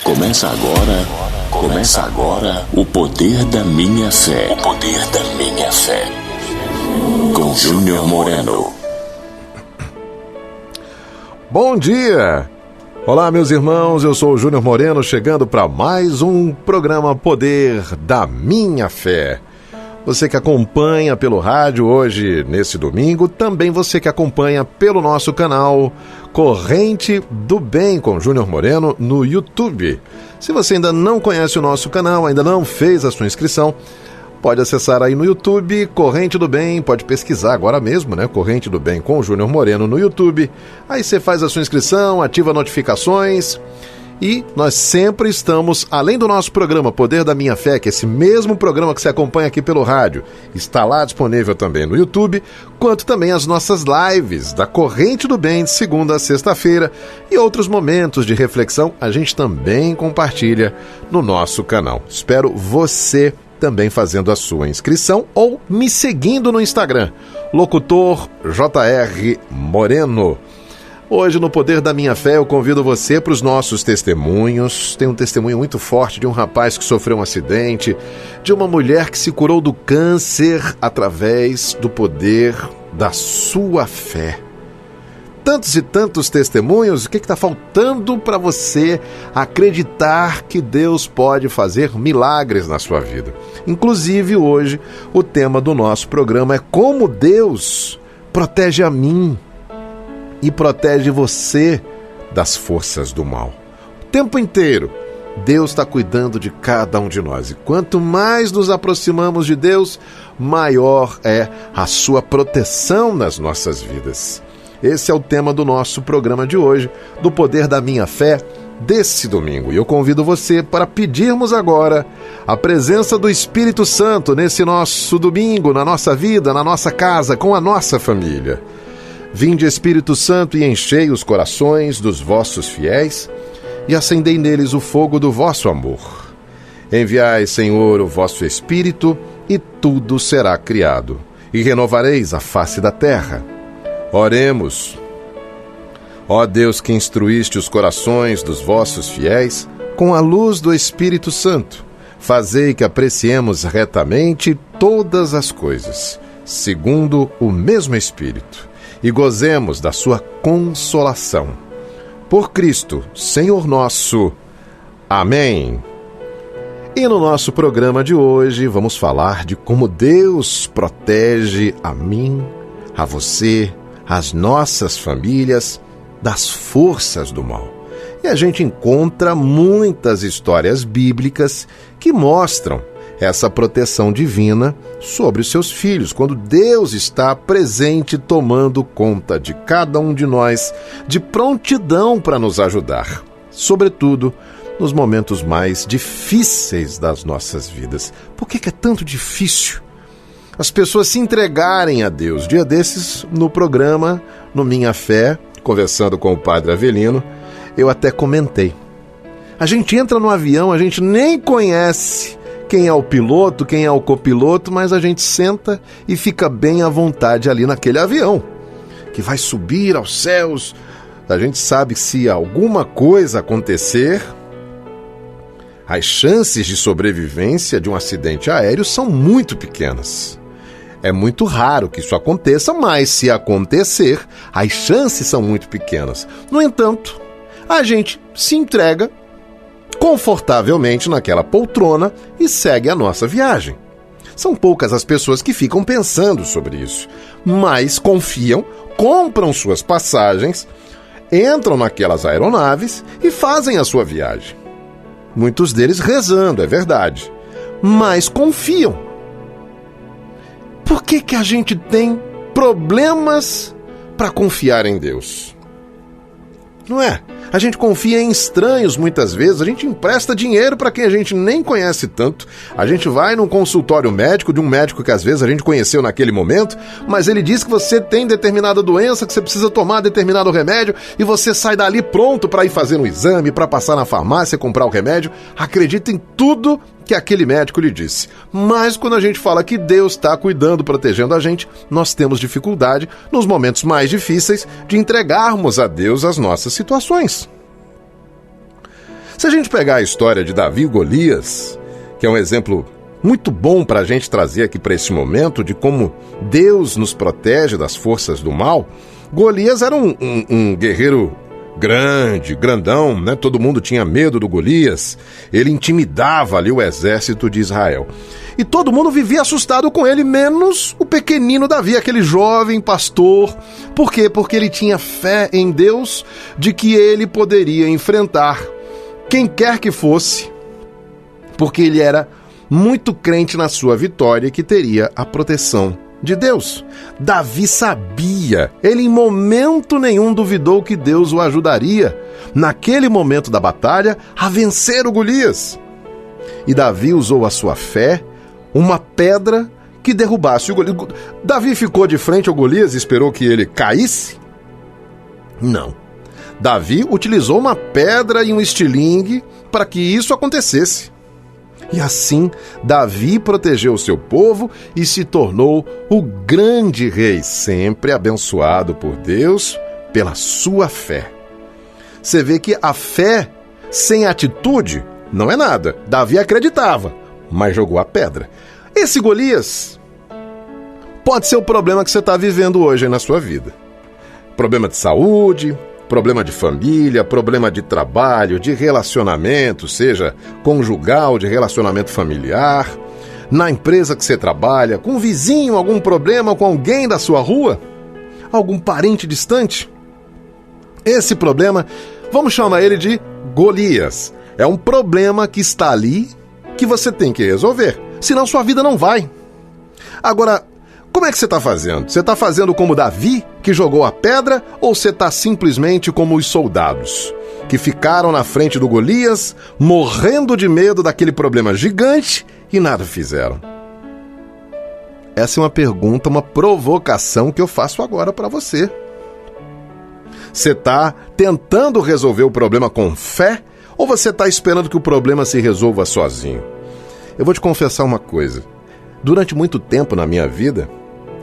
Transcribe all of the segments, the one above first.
Começa agora o Poder da Minha Fé. O Poder da Minha Fé. Com Júnior Moreno. Bom dia! Olá, meus irmãos, eu sou o Júnior Moreno, chegando para mais um programa Poder da Minha Fé. Você que acompanha pelo rádio hoje, nesse domingo, também você que acompanha pelo nosso canal Corrente do Bem com Júnior Moreno no YouTube. Se você ainda não conhece o nosso canal, ainda não fez a sua inscrição, pode acessar aí no YouTube, Corrente do Bem, pode pesquisar agora mesmo, né? Corrente do Bem com Júnior Moreno no YouTube. Aí você faz a sua inscrição, ativa notificações. E nós sempre estamos, além do nosso programa Poder da Minha Fé, que é esse mesmo programa que você acompanha aqui pelo rádio, está lá disponível também no YouTube, quanto também as nossas lives da Corrente do Bem, de segunda a sexta-feira, e outros momentos de reflexão a gente também compartilha no nosso canal. Espero você também fazendo a sua inscrição ou me seguindo no Instagram, Locutor JR Moreno. Hoje, no Poder da Minha Fé, eu convido você para os nossos testemunhos. Tem um testemunho muito forte de um rapaz que sofreu um acidente, de uma mulher que se curou do câncer através do poder da sua fé. Tantos e tantos testemunhos, o que está faltando para você acreditar que Deus pode fazer milagres na sua vida? Inclusive, hoje, o tema do nosso programa é como Deus protege a mim e protege você das forças do mal. O tempo inteiro, Deus está cuidando de cada um de nós. E quanto mais nos aproximamos de Deus, maior é a sua proteção nas nossas vidas. Esse é o tema do nosso programa de hoje, do Poder da Minha Fé, desse domingo. E eu convido você para pedirmos agora a presença do Espírito Santo nesse nosso domingo, na nossa vida, na nossa casa, com a nossa família. Vinde, Espírito Santo, e enchei os corações dos vossos fiéis e acendei neles o fogo do vosso amor. Enviai, Senhor, o vosso Espírito, e tudo será criado, e renovareis a face da terra. Oremos. Ó Deus, que instruíste os corações dos vossos fiéis com a luz do Espírito Santo, fazei que apreciemos retamente todas as coisas, segundo o mesmo Espírito, e gozemos da sua consolação. Por Cristo, Senhor nosso. Amém. E no nosso programa de hoje vamos falar de como Deus protege a mim, a você, as nossas famílias das forças do mal. E a gente encontra muitas histórias bíblicas que mostram essa proteção divina sobre os seus filhos, quando Deus está presente, tomando conta de cada um de nós, de prontidão para nos ajudar, sobretudo nos momentos mais difíceis das nossas vidas. Por que é tanto difícil as pessoas se entregarem a Deus? Dia desses, no programa, no Minha Fé, conversando com o Padre Avelino, eu até comentei. A gente entra no avião, a gente nem conhece quem é o piloto, quem é o copiloto, mas a gente senta e fica bem à vontade ali naquele avião, que vai subir aos céus. A gente sabe que se alguma coisa acontecer, as chances de sobrevivência de um acidente aéreo são muito pequenas. É muito raro que isso aconteça, mas se acontecer, as chances são muito pequenas. No entanto, a gente se entrega confortavelmente naquela poltrona e segue a nossa viagem. São poucas as pessoas que ficam pensando sobre isso, mas confiam, compram suas passagens, entram naquelas aeronaves e fazem a sua viagem. Muitos deles rezando, é verdade, mas confiam. Por que a gente tem problemas para confiar em Deus? Não é? A gente confia em estranhos muitas vezes, a gente empresta dinheiro para quem a gente nem conhece tanto, a gente vai num consultório médico de um médico que às vezes a gente conheceu naquele momento, mas ele diz que você tem determinada doença, que você precisa tomar determinado remédio e você sai dali pronto para ir fazer um exame, para passar na farmácia, comprar o remédio. Acredita em tudo que aquele médico lhe disse. Mas quando a gente fala que Deus está cuidando, protegendo a gente, nós temos dificuldade, nos momentos mais difíceis, de entregarmos a Deus as nossas situações. Se a gente pegar a história de Davi e Golias, que é um exemplo muito bom para a gente trazer aqui para esse momento de como Deus nos protege das forças do mal, Golias era um guerreiro grande, grandão, né? Todo mundo tinha medo do Golias. Ele intimidava ali o exército de Israel. E todo mundo vivia assustado com ele, menos o pequenino Davi, aquele jovem pastor. Por quê? Porque ele tinha fé em Deus de que ele poderia enfrentar quem quer que fosse, porque ele era muito crente na sua vitória e que teria a proteção de Deus. Davi sabia, ele em momento nenhum duvidou que Deus o ajudaria, naquele momento da batalha, a vencer o Golias. E Davi usou a sua fé, uma pedra que derrubasse o Golias. Davi ficou de frente ao Golias e esperou que ele caísse? Não. Davi utilizou uma pedra e um estilingue para que isso acontecesse. E assim, Davi protegeu o seu povo e se tornou o grande rei, sempre abençoado por Deus pela sua fé. Você vê que a fé sem atitude não é nada. Davi acreditava, mas jogou a pedra. Esse Golias pode ser o problema que você está vivendo hoje aí na sua vida. Problema de saúde, problema de família, problema de trabalho, de relacionamento, seja conjugal, de relacionamento familiar, na empresa que você trabalha, com um vizinho, algum problema com alguém da sua rua, algum parente distante. Esse problema, vamos chamar ele de Golias. É um problema que está ali, que você tem que resolver, senão sua vida não vai. Agora, como é que você está fazendo? Você está fazendo como Davi, que jogou a pedra, ou você está simplesmente como os soldados, que ficaram na frente do Golias, morrendo de medo daquele problema gigante e nada fizeram? Essa é uma pergunta, uma provocação que eu faço agora para você. Você está tentando resolver o problema com fé, ou você está esperando que o problema se resolva sozinho? Eu vou te confessar uma coisa. Durante muito tempo na minha vida,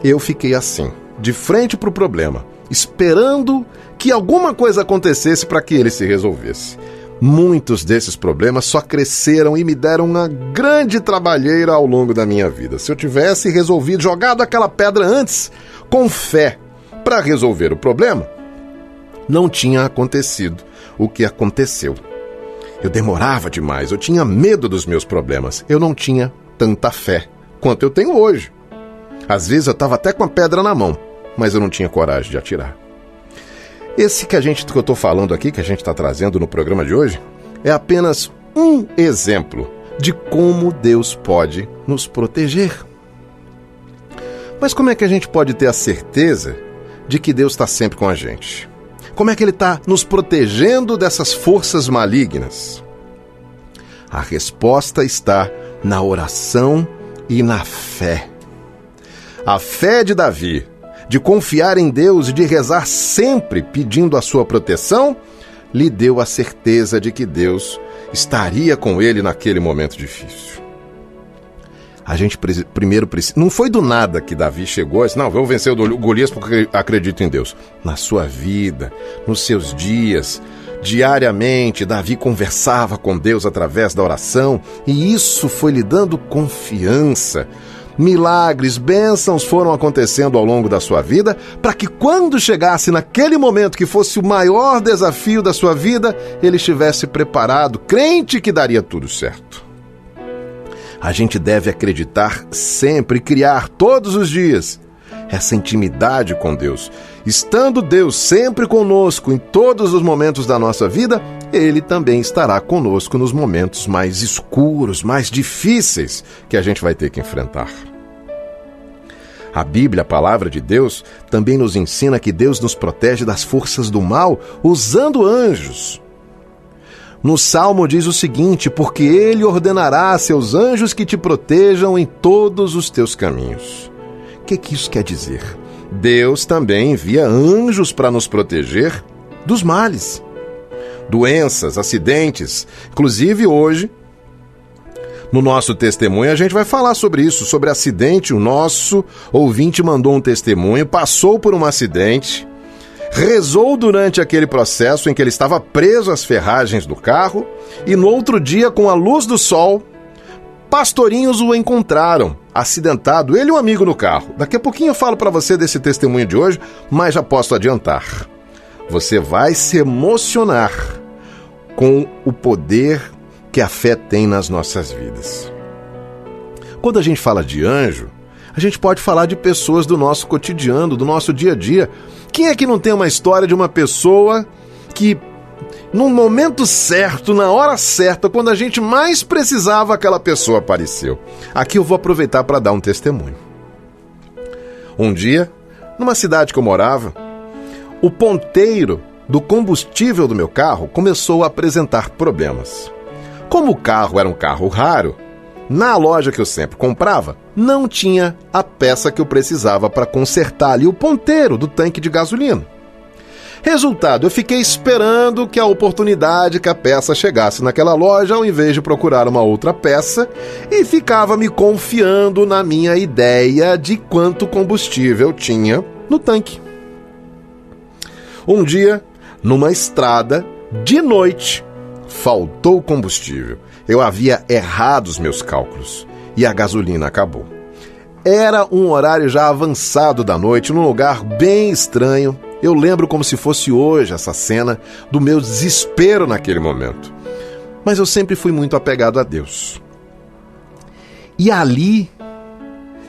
eu fiquei assim, de frente para o problema, esperando que alguma coisa acontecesse para que ele se resolvesse. Muitos desses problemas só cresceram e me deram uma grande trabalheira ao longo da minha vida. Se eu tivesse resolvido, jogado aquela pedra antes, com fé, para resolver o problema, não tinha acontecido o que aconteceu. Eu demorava demais, eu tinha medo dos meus problemas, eu não tinha tanta fé quanto eu tenho hoje. Às vezes eu estava até com a pedra na mão, mas eu não tinha coragem de atirar. Esse que eu estou falando aqui, que a gente está trazendo no programa de hoje, é apenas um exemplo de como Deus pode nos proteger. Mas como é que a gente pode ter a certeza de que Deus está sempre com a gente? Como é que Ele está nos protegendo dessas forças malignas? A resposta está na oração e na fé. A fé de Davi, de confiar em Deus e de rezar sempre pedindo a sua proteção, lhe deu a certeza de que Deus estaria com ele naquele momento difícil. A gente primeiro precisa... Não foi do nada que Davi chegou e disse, não, vou vencer o Golias porque acredito em Deus. Na sua vida, nos seus dias, diariamente, Davi conversava com Deus através da oração e isso foi lhe dando confiança. Milagres, bênçãos foram acontecendo ao longo da sua vida para que quando chegasse naquele momento que fosse o maior desafio da sua vida, ele estivesse preparado, crente que daria tudo certo. A gente deve acreditar sempre, criar todos os dias essa intimidade com Deus. Estando Deus sempre conosco em todos os momentos da nossa vida, Ele também estará conosco nos momentos mais escuros, mais difíceis que a gente vai ter que enfrentar. A Bíblia, a palavra de Deus, também nos ensina que Deus nos protege das forças do mal usando anjos. No Salmo diz o seguinte, porque Ele ordenará a seus anjos que te protejam em todos os teus caminhos. O que isso quer dizer? Deus também envia anjos para nos proteger dos males, doenças, acidentes. Inclusive hoje, no nosso testemunho, a gente vai falar sobre isso, sobre acidente. O nosso ouvinte mandou um testemunho, passou por um acidente, Rezou durante aquele processo em que ele estava preso às ferragens do carro e no outro dia, com a luz do sol, pastorinhos o encontraram, acidentado, ele e um amigo no carro. Daqui a pouquinho eu falo para você desse testemunho de hoje, mas já posso adiantar. Você vai se emocionar com o poder que a fé tem nas nossas vidas. Quando a gente fala de anjo, a gente pode falar de pessoas do nosso cotidiano, do nosso dia a dia. Quem é que não tem uma história de uma pessoa que, no momento certo, na hora certa, quando a gente mais precisava, aquela pessoa apareceu? Aqui eu vou aproveitar para dar um testemunho. Um dia, numa cidade que eu morava, o ponteiro do combustível do meu carro começou a apresentar problemas. Como o carro era um carro raro, na loja que eu sempre comprava, não tinha a peça que eu precisava para consertar ali o ponteiro do tanque de gasolina. Resultado, eu fiquei esperando que a oportunidade que a peça chegasse naquela loja, ao invés de procurar uma outra peça, e ficava me confiando na minha ideia de quanto combustível tinha no tanque. Um dia, numa estrada, de noite, faltou combustível. Eu havia errado os meus cálculos e a gasolina acabou. Era um horário já avançado da noite, num lugar bem estranho. Eu lembro como se fosse hoje essa cena do meu desespero naquele momento. Mas eu sempre fui muito apegado a Deus. E ali,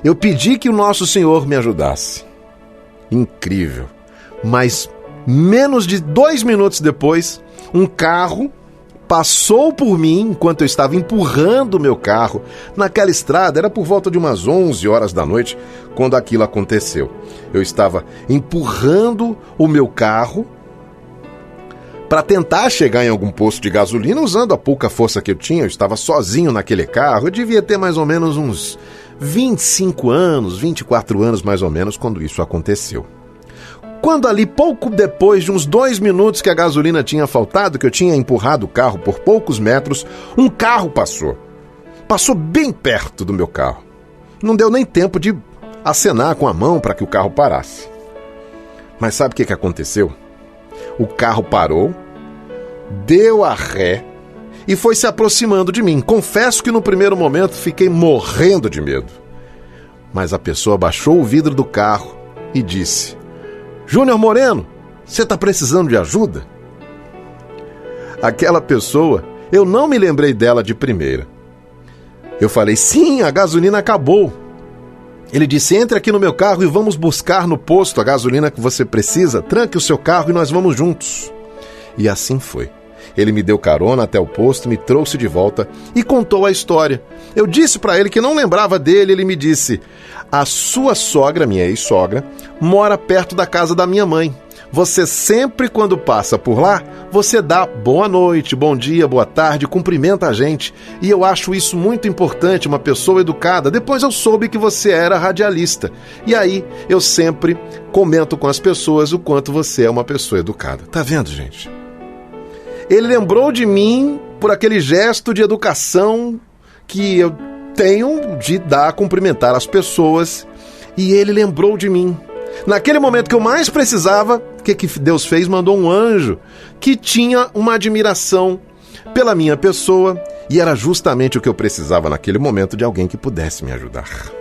eu pedi que o nosso Senhor me ajudasse. Incrível. Mas menos de 2 minutos depois, um carro passou por mim enquanto eu estava empurrando o meu carro naquela estrada. Era por volta de umas 11 horas da noite quando aquilo aconteceu. Eu estava empurrando o meu carro para tentar chegar em algum posto de gasolina usando a pouca força que eu tinha. Eu estava sozinho naquele carro. Eu devia ter mais ou menos uns 25 anos, 24 anos mais ou menos quando isso aconteceu. Quando ali, pouco depois de uns 2 minutos que a gasolina tinha faltado, que eu tinha empurrado o carro por poucos metros, um carro passou. Passou bem perto do meu carro. Não deu nem tempo de acenar com a mão para que o carro parasse. Mas sabe o que aconteceu? O carro parou, deu a ré e foi se aproximando de mim. Confesso que no primeiro momento fiquei morrendo de medo. Mas a pessoa baixou o vidro do carro e disse: Júnior Moreno, você está precisando de ajuda? Aquela pessoa, eu não me lembrei dela de primeira. Eu falei, sim, a gasolina acabou. Ele disse, entre aqui no meu carro e vamos buscar no posto a gasolina que você precisa. Tranque o seu carro e nós vamos juntos. E assim foi. Ele me deu carona até o posto, me trouxe de volta e contou a história. Eu disse para ele que não lembrava dele. Ele me disse, a sua sogra, minha ex-sogra, mora perto da casa da minha mãe. Você sempre, quando passa por lá, você dá boa noite, bom dia, boa tarde, cumprimenta a gente. E eu acho isso muito importante, uma pessoa educada. Depois eu soube que você era radialista. E aí eu sempre comento com as pessoas o quanto você é uma pessoa educada. Tá vendo, gente? Ele lembrou de mim por aquele gesto de educação que eu tenho de dar, cumprimentar as pessoas. E ele lembrou de mim. Naquele momento que eu mais precisava, o que Deus fez? Mandou um anjo que tinha uma admiração pela minha pessoa e era justamente o que eu precisava naquele momento, de alguém que pudesse me ajudar.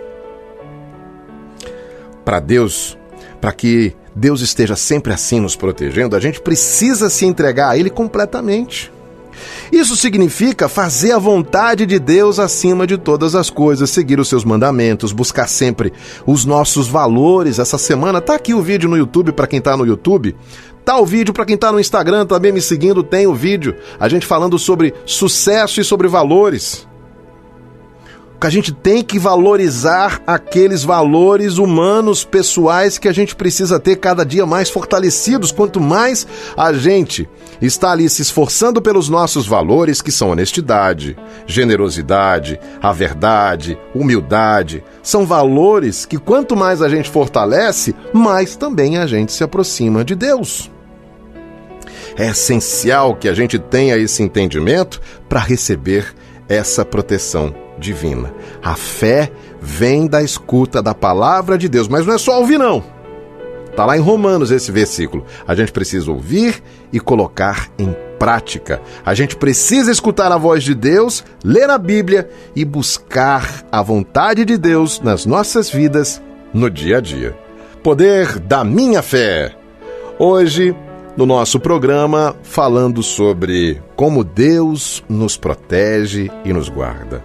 Para Deus, para que Deus esteja sempre assim nos protegendo, a gente precisa se entregar a Ele completamente. Isso significa fazer a vontade de Deus acima de todas as coisas, seguir os seus mandamentos, buscar sempre os nossos valores. Essa semana tá aqui o vídeo no YouTube para quem tá no YouTube, tá o vídeo para quem tá no Instagram também me seguindo, tem o vídeo, a gente falando sobre sucesso e sobre valores. Que a gente tem que valorizar aqueles valores humanos, pessoais, que a gente precisa ter cada dia mais fortalecidos. Quanto mais a gente está ali se esforçando pelos nossos valores, que são honestidade, generosidade, a verdade, humildade, são valores que quanto mais a gente fortalece, mais também a gente se aproxima de Deus. É essencial que a gente tenha esse entendimento para receber essa proteção divina. A fé vem da escuta da palavra de Deus, mas não é só ouvir não. Está lá em Romanos esse versículo. A gente precisa ouvir e colocar em prática. A gente precisa escutar a voz de Deus, ler a Bíblia e buscar a vontade de Deus nas nossas vidas no dia a dia. Poder da minha fé. Hoje, no nosso programa, falando sobre como Deus nos protege e nos guarda.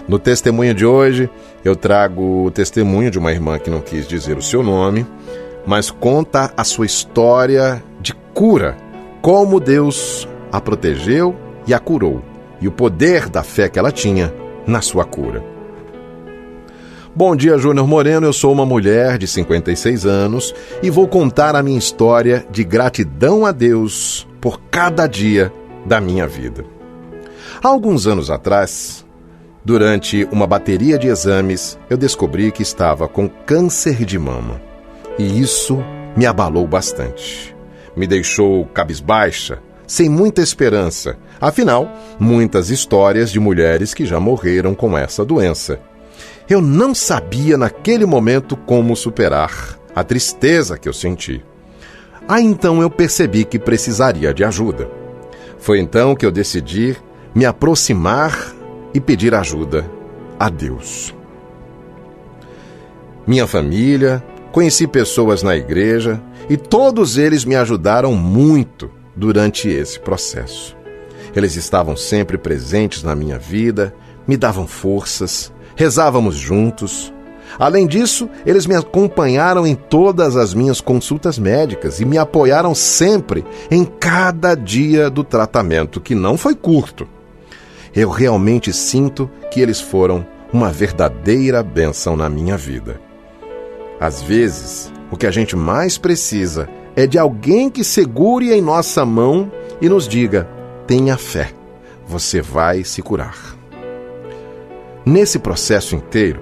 No testemunho de hoje, eu trago o testemunho de uma irmã que não quis dizer o seu nome, mas conta a sua história de cura, como Deus a protegeu e a curou, e o poder da fé que ela tinha na sua cura. Bom dia, Júnior Moreno, eu sou uma mulher de 56 anos e vou contar a minha história de gratidão a Deus por cada dia da minha vida. Há alguns anos atrás, durante uma bateria de exames, eu descobri que estava com câncer de mama. E isso me abalou bastante. Me deixou cabisbaixa, sem muita esperança. Afinal, muitas histórias de mulheres que já morreram com essa doença. Eu não sabia naquele momento como superar a tristeza que eu senti. Então eu percebi que precisaria de ajuda. Foi então que eu decidi me aproximar e pedir ajuda a Deus. Minha família, conheci pessoas na igreja e todos eles me ajudaram muito durante esse processo. Eles estavam sempre presentes na minha vida, me davam forças, rezávamos juntos. Além disso, eles me acompanharam em todas as minhas consultas médicas e me apoiaram sempre em cada dia do tratamento, que não foi curto. Eu realmente sinto que eles foram uma verdadeira bênção na minha vida. Às vezes, o que a gente mais precisa é de alguém que segure em nossa mão e nos diga: tenha fé, você vai se curar. Nesse processo inteiro,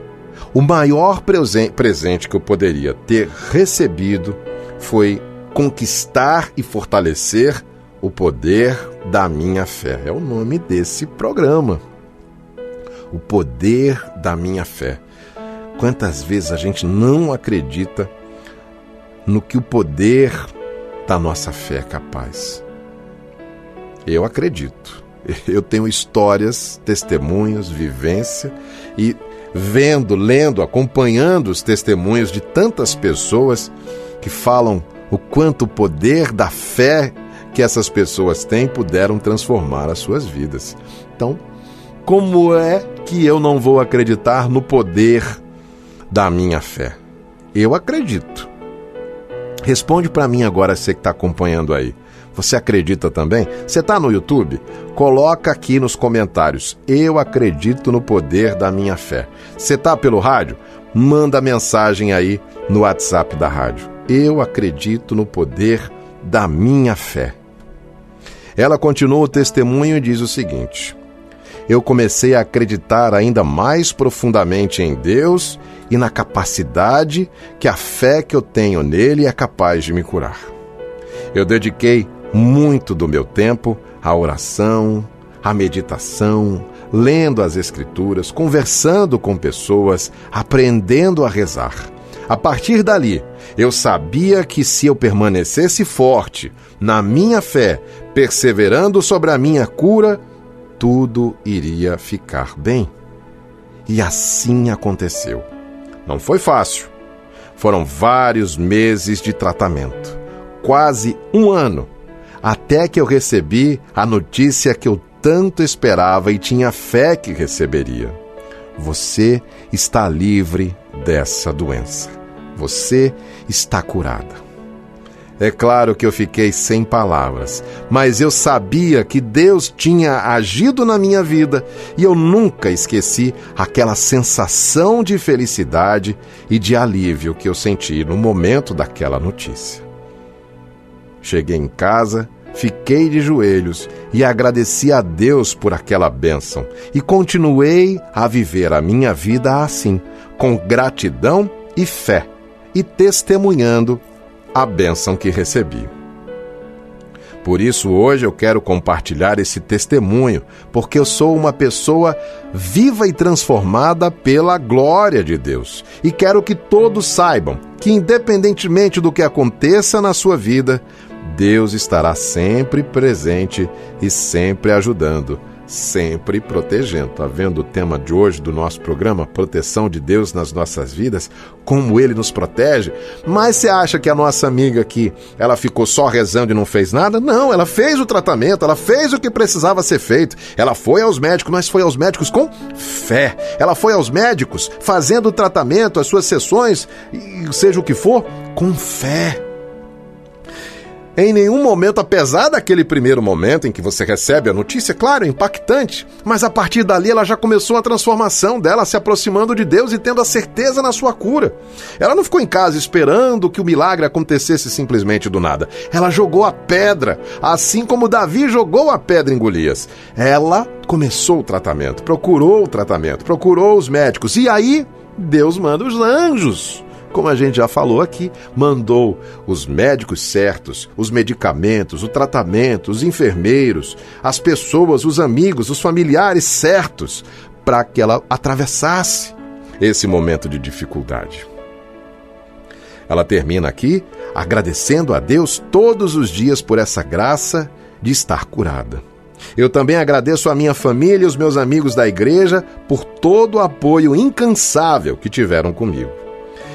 o maior presente que eu poderia ter recebido foi conquistar e fortalecer o poder da minha fé. É o nome desse programa. O poder da minha fé. Quantas vezes a gente não acredita no que o poder da nossa fé é capaz? Eu acredito. Eu tenho histórias, testemunhos, vivência e vendo, lendo, acompanhando os testemunhos de tantas pessoas que falam o quanto o poder da fé que essas pessoas têm puderam transformar as suas vidas. Então, como é que eu não vou acreditar no poder da minha fé? Eu acredito. Responde para mim agora, você que está acompanhando aí. Você acredita também? Você está no YouTube? Coloca aqui nos comentários: eu acredito no poder da minha fé. Você está pelo rádio? Manda mensagem aí no WhatsApp da rádio: eu acredito no poder da minha fé. Ela continua o testemunho e diz o seguinte: eu comecei a acreditar ainda mais profundamente em Deus e na capacidade que a fé que eu tenho nele é capaz de me curar. Eu dediquei muito do meu tempo à oração, à meditação, lendo as Escrituras, conversando com pessoas, aprendendo a rezar. A partir dali, eu sabia que se eu permanecesse forte na minha fé, perseverando sobre a minha cura, tudo iria ficar bem. E assim aconteceu. Não foi fácil. Foram vários meses de tratamento, quase um ano, até que eu recebi a notícia que eu tanto esperava e tinha fé que receberia. Você está livre dessa doença. Você está curada. É claro que eu fiquei sem palavras, mas eu sabia que Deus tinha agido na minha vida e eu nunca esqueci aquela sensação de felicidade e de alívio que eu senti no momento daquela notícia. Cheguei em casa, fiquei de joelhos e agradeci a Deus por aquela bênção e continuei a viver a minha vida assim, com gratidão e fé, e testemunhando a bênção que recebi. Por isso, hoje eu quero compartilhar esse testemunho, porque eu sou uma pessoa viva e transformada pela glória de Deus. E quero que todos saibam que, independentemente do que aconteça na sua vida, Deus estará sempre presente e sempre ajudando, sempre protegendo. Tá vendo o tema de hoje do nosso programa, proteção de Deus nas nossas vidas, como Ele nos protege? Mas você acha que a nossa amiga aqui, ela ficou só rezando e não fez nada? Não, ela fez o tratamento, ela fez o que precisava ser feito. Ela foi aos médicos, mas foi aos médicos com fé. Ela foi aos médicos fazendo o tratamento, as suas sessões, e seja o que for, com fé. Em nenhum momento, apesar daquele primeiro momento em que você recebe a notícia, claro, impactante, mas a partir dali ela já começou a transformação dela, se aproximando de Deus e tendo a certeza na sua cura. Ela não ficou em casa esperando que o milagre acontecesse simplesmente do nada. Ela jogou a pedra, assim como Davi jogou a pedra em Golias. Ela começou o tratamento, procurou os médicos, e aí Deus manda os anjos. Como a gente já falou aqui, mandou os médicos certos, os medicamentos, o tratamento, os enfermeiros, as pessoas, os amigos, os familiares certos, para que ela atravessasse esse momento de dificuldade. Ela termina aqui agradecendo a Deus todos os dias por essa graça de estar curada. Eu também agradeço a minha família e os meus amigos da igreja por todo o apoio incansável que tiveram comigo.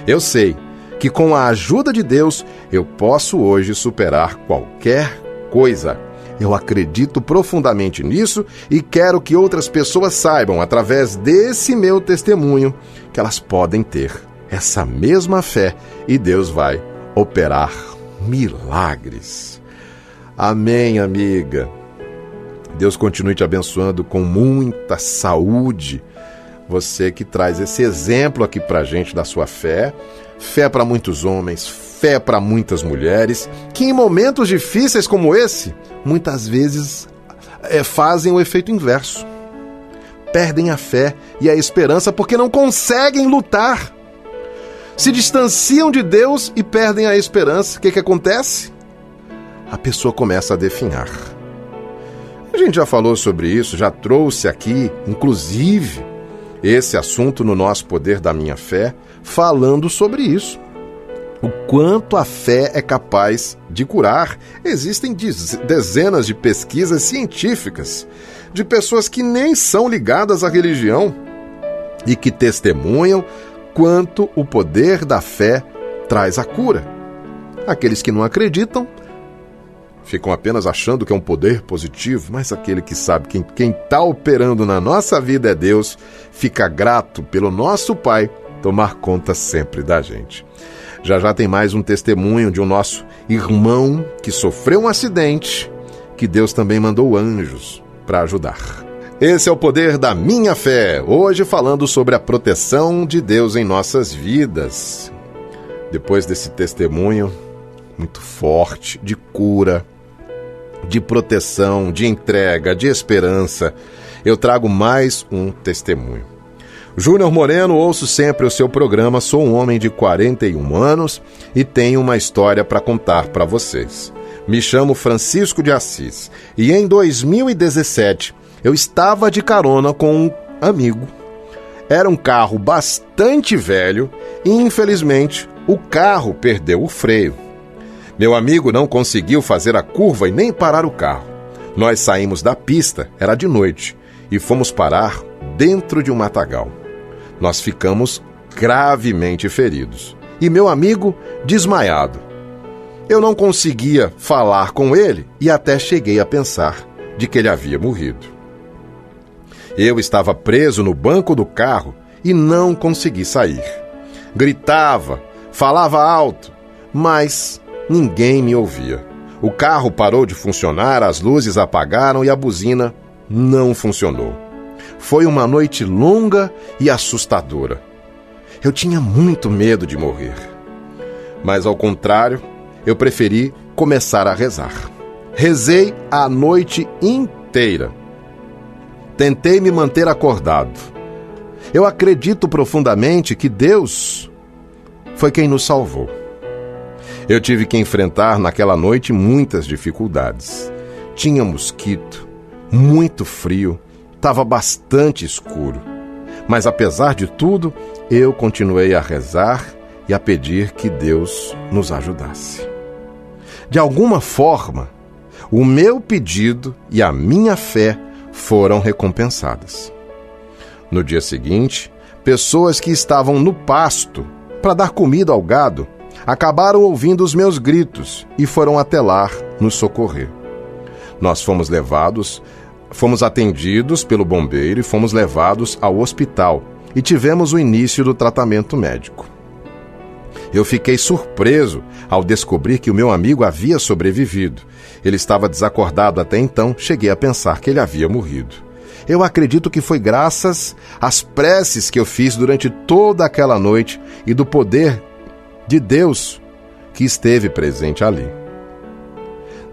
Eu sei que com a ajuda de Deus eu posso hoje superar qualquer coisa. Eu acredito profundamente nisso e quero que outras pessoas saibam, através desse meu testemunho, que elas podem ter essa mesma fé e Deus vai operar milagres. Amém, amiga. Deus continue te abençoando com muita saúde. Você que traz esse exemplo aqui pra gente da sua fé, fé para muitos homens, fé para muitas mulheres, que em momentos difíceis como esse, muitas vezes fazem o efeito inverso. Perdem a fé e a esperança porque não conseguem lutar. Se distanciam de Deus e perdem a esperança. O que acontece? A pessoa começa a definhar. A gente já falou sobre isso, já trouxe aqui, inclusive, esse assunto no nosso Poder da Minha Fé, falando sobre isso. O quanto a fé é capaz de curar. Existem dezenas de pesquisas científicas de pessoas que nem são ligadas à religião e que testemunham quanto o poder da fé traz a cura. Aqueles que não acreditam ficam apenas achando que é um poder positivo, mas aquele que sabe que quem está operando na nossa vida é Deus, fica grato pelo nosso Pai tomar conta sempre da gente. Já já tem mais um testemunho de um nosso irmão que sofreu um acidente, que Deus também mandou anjos para ajudar. Esse é o Poder da Minha Fé, hoje falando sobre a proteção de Deus em nossas vidas. Depois desse testemunho muito forte de cura, de proteção, de entrega, de esperança, eu trago mais um testemunho. Júnior Moreno, ouço sempre o seu programa, sou um homem de 41 anos e tenho uma história para contar para vocês. Me chamo Francisco de Assis e em 2017 eu estava de carona com um amigo. Era um carro bastante velho e infelizmente o carro perdeu o freio. Meu amigo não conseguiu fazer a curva e nem parar o carro. Nós saímos da pista, era de noite, e fomos parar dentro de um matagal. Nós ficamos gravemente feridos. E meu amigo desmaiado. Eu não conseguia falar com ele e até cheguei a pensar de que ele havia morrido. Eu estava preso no banco do carro e não consegui sair. Gritava, falava alto, mas ninguém me ouvia. O carro parou de funcionar, as luzes apagaram e a buzina não funcionou. Foi uma noite longa e assustadora. Eu tinha muito medo de morrer. Mas, ao contrário, eu preferi começar a rezar. Rezei a noite inteira. Tentei me manter acordado. Eu acredito profundamente que Deus foi quem nos salvou. Eu tive que enfrentar naquela noite muitas dificuldades. Tinha mosquito, muito frio, estava bastante escuro. Mas apesar de tudo, eu continuei a rezar e a pedir que Deus nos ajudasse. De alguma forma, o meu pedido e a minha fé foram recompensadas. No dia seguinte, pessoas que estavam no pasto para dar comida ao gado acabaram ouvindo os meus gritos e foram até lá nos socorrer. Nós fomos atendidos pelo bombeiro e fomos levados ao hospital e tivemos o início do tratamento médico. Eu fiquei surpreso ao descobrir que o meu amigo havia sobrevivido. Ele estava desacordado até então, cheguei a pensar que ele havia morrido. Eu acredito que foi graças às preces que eu fiz durante toda aquela noite e do poder de Deus que esteve presente ali.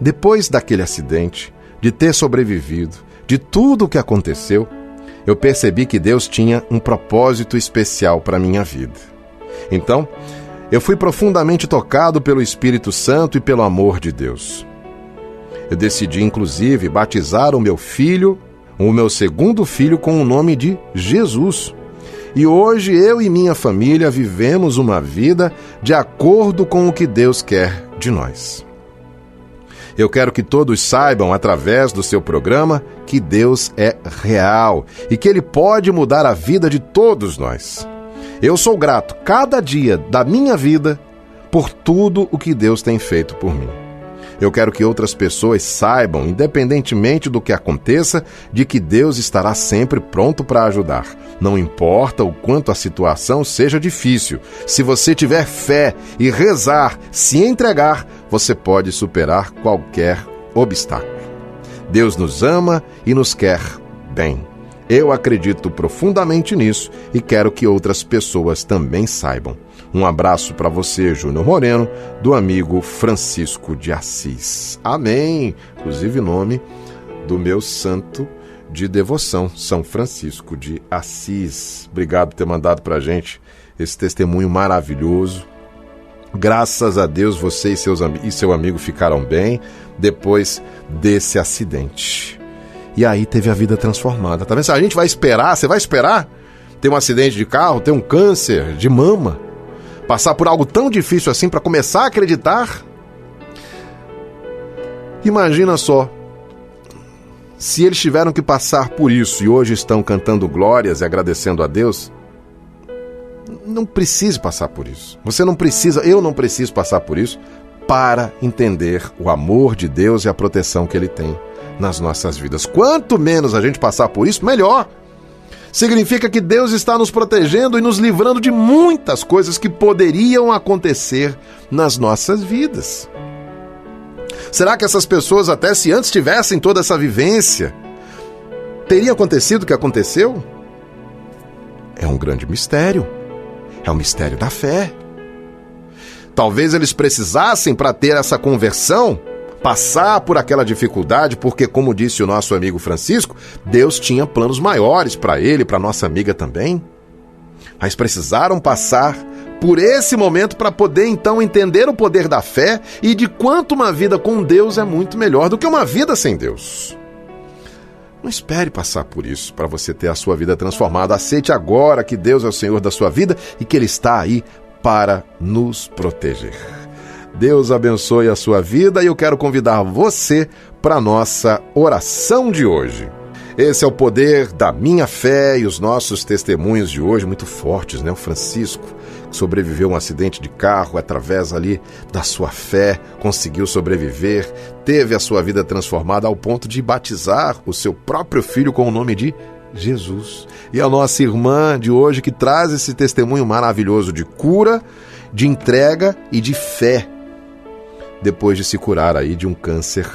Depois daquele acidente, de ter sobrevivido, de tudo o que aconteceu, eu percebi que Deus tinha um propósito especial para a minha vida. Então, eu fui profundamente tocado pelo Espírito Santo e pelo amor de Deus. Eu decidi, inclusive, batizar o meu segundo filho, com o nome de Jesus. E hoje eu e minha família vivemos uma vida de acordo com o que Deus quer de nós. Eu quero que todos saibam, através do seu programa, que Deus é real e que Ele pode mudar a vida de todos nós. Eu sou grato cada dia da minha vida por tudo o que Deus tem feito por mim. Eu quero que outras pessoas saibam, independentemente do que aconteça, de que Deus estará sempre pronto para ajudar. Não importa o quanto a situação seja difícil. Se você tiver fé e rezar, se entregar, você pode superar qualquer obstáculo. Deus nos ama e nos quer bem. Eu acredito profundamente nisso e quero que outras pessoas também saibam. Um abraço para você, Júnior Moreno, do amigo Francisco de Assis. Amém! Inclusive nome do meu santo de devoção, São Francisco de Assis. Obrigado por ter mandado para a gente esse testemunho maravilhoso. Graças a Deus você e seu amigo ficaram bem depois desse acidente. E aí teve a vida transformada. Tá vendo? A gente vai esperar, você vai esperar ter um acidente de carro, ter um câncer de mama, passar por algo tão difícil assim para começar a acreditar? Imagina só, se eles tiveram que passar por isso e hoje estão cantando glórias e agradecendo a Deus, não precise passar por isso. Você não precisa, eu não preciso passar por isso para entender o amor de Deus e a proteção que Ele tem nas nossas vidas. Quanto menos a gente passar por isso, melhor. Significa que Deus está nos protegendo e nos livrando de muitas coisas que poderiam acontecer nas nossas vidas. Será que essas pessoas, até se antes tivessem toda essa vivência, teria acontecido o que aconteceu? É um grande mistério. É o mistério da fé. Talvez eles precisassem, para ter essa conversão, passar por aquela dificuldade, porque, como disse o nosso amigo Francisco, Deus tinha planos maiores para ele e para nossa amiga também. Mas precisaram passar por esse momento para poder, então, entender o poder da fé e de quanto uma vida com Deus é muito melhor do que uma vida sem Deus. Não espere passar por isso para você ter a sua vida transformada. Aceite agora que Deus é o Senhor da sua vida e que Ele está aí para nos proteger. Deus abençoe a sua vida e eu quero convidar você para a nossa oração de hoje. Esse é o poder da minha fé e os nossos testemunhos de hoje muito fortes, né? O Francisco, que sobreviveu a um acidente de carro, através ali da sua fé, conseguiu sobreviver, teve a sua vida transformada ao ponto de batizar o seu próprio filho com o nome de Jesus. E a nossa irmã de hoje que traz esse testemunho maravilhoso de cura, de entrega e de fé, depois de se curar aí de um câncer.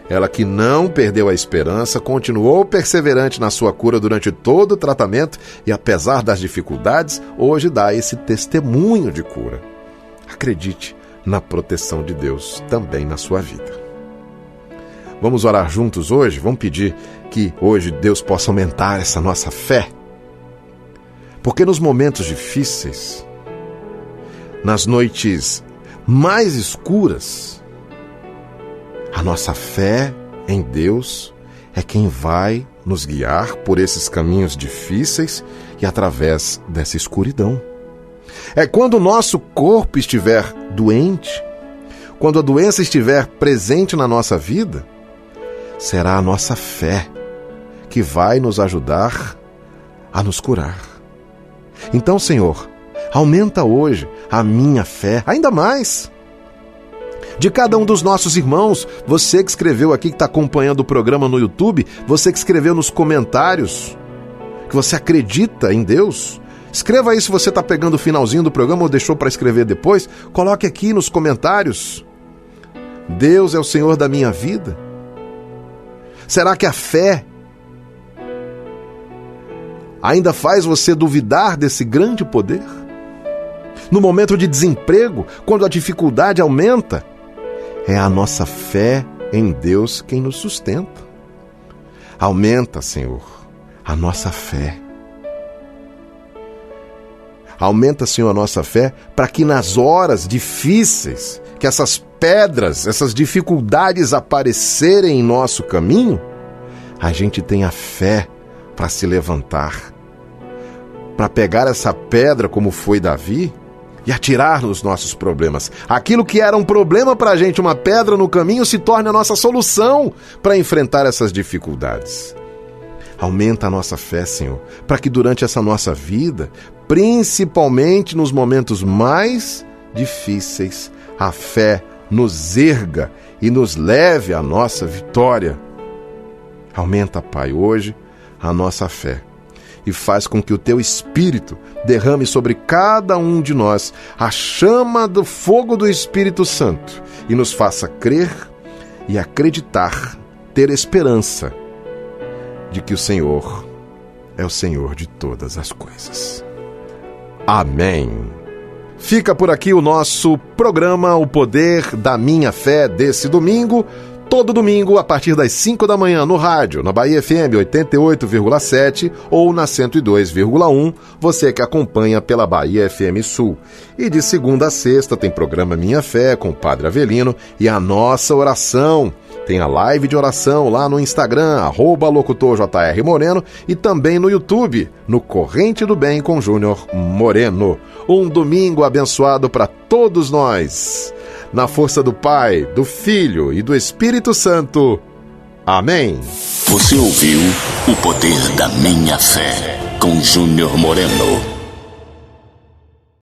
Ela que não perdeu a esperança, continuou perseverante na sua cura durante todo o tratamento e, apesar das dificuldades, hoje dá esse testemunho de cura. Acredite na proteção de Deus também na sua vida. Vamos orar juntos hoje? Vamos pedir que hoje Deus possa aumentar essa nossa fé. Porque nos momentos difíceis, nas noites mais escuras, a nossa fé em Deus é quem vai nos guiar por esses caminhos difíceis e através dessa escuridão. É quando o nosso corpo estiver doente, quando a doença estiver presente na nossa vida, será a nossa fé que vai nos ajudar a nos curar. Então, Senhor, aumenta hoje a minha fé ainda mais. De cada um dos nossos irmãos, você que escreveu aqui, que está acompanhando o programa no YouTube, você que escreveu nos comentários, que você acredita em Deus, escreva aí se você está pegando o finalzinho do programa ou deixou para escrever depois, coloque aqui nos comentários. Deus é o Senhor da minha vida? Será que a fé ainda faz você duvidar desse grande poder? No momento de desemprego, quando a dificuldade aumenta, é a nossa fé em Deus quem nos sustenta. Aumenta, Senhor, a nossa fé. Aumenta, Senhor, a nossa fé para que nas horas difíceis, que essas pedras, essas dificuldades aparecerem em nosso caminho, a gente tenha fé para se levantar, para pegar essa pedra como foi Davi e atirar nos nossos problemas. Aquilo que era um problema para a gente, uma pedra no caminho, se torne a nossa solução para enfrentar essas dificuldades. Aumenta a nossa fé, Senhor, para que durante essa nossa vida, principalmente nos momentos mais difíceis, a fé nos erga e nos leve à nossa vitória. Aumenta, Pai, hoje a nossa fé e faz com que o Teu Espírito derrame sobre cada um de nós a chama do fogo do Espírito Santo e nos faça crer e acreditar, ter esperança de que o Senhor é o Senhor de todas as coisas. Amém. Fica por aqui o nosso programa O Poder da Minha Fé desse domingo. Todo domingo, a partir das 5 da manhã, no rádio, na Bahia FM 88,7 ou na 102,1, você que acompanha pela Bahia FM Sul. E de segunda a sexta tem programa Minha Fé com o Padre Avelino e a nossa oração. Tem a live de oração lá no Instagram, @locutorjrmoreno, e também no YouTube, no Corrente do Bem com Júnior Moreno. Um domingo abençoado para todos nós. Na força do Pai, do Filho e do Espírito Santo. Amém. Você ouviu O Poder da Minha Fé com Júnior Moreno.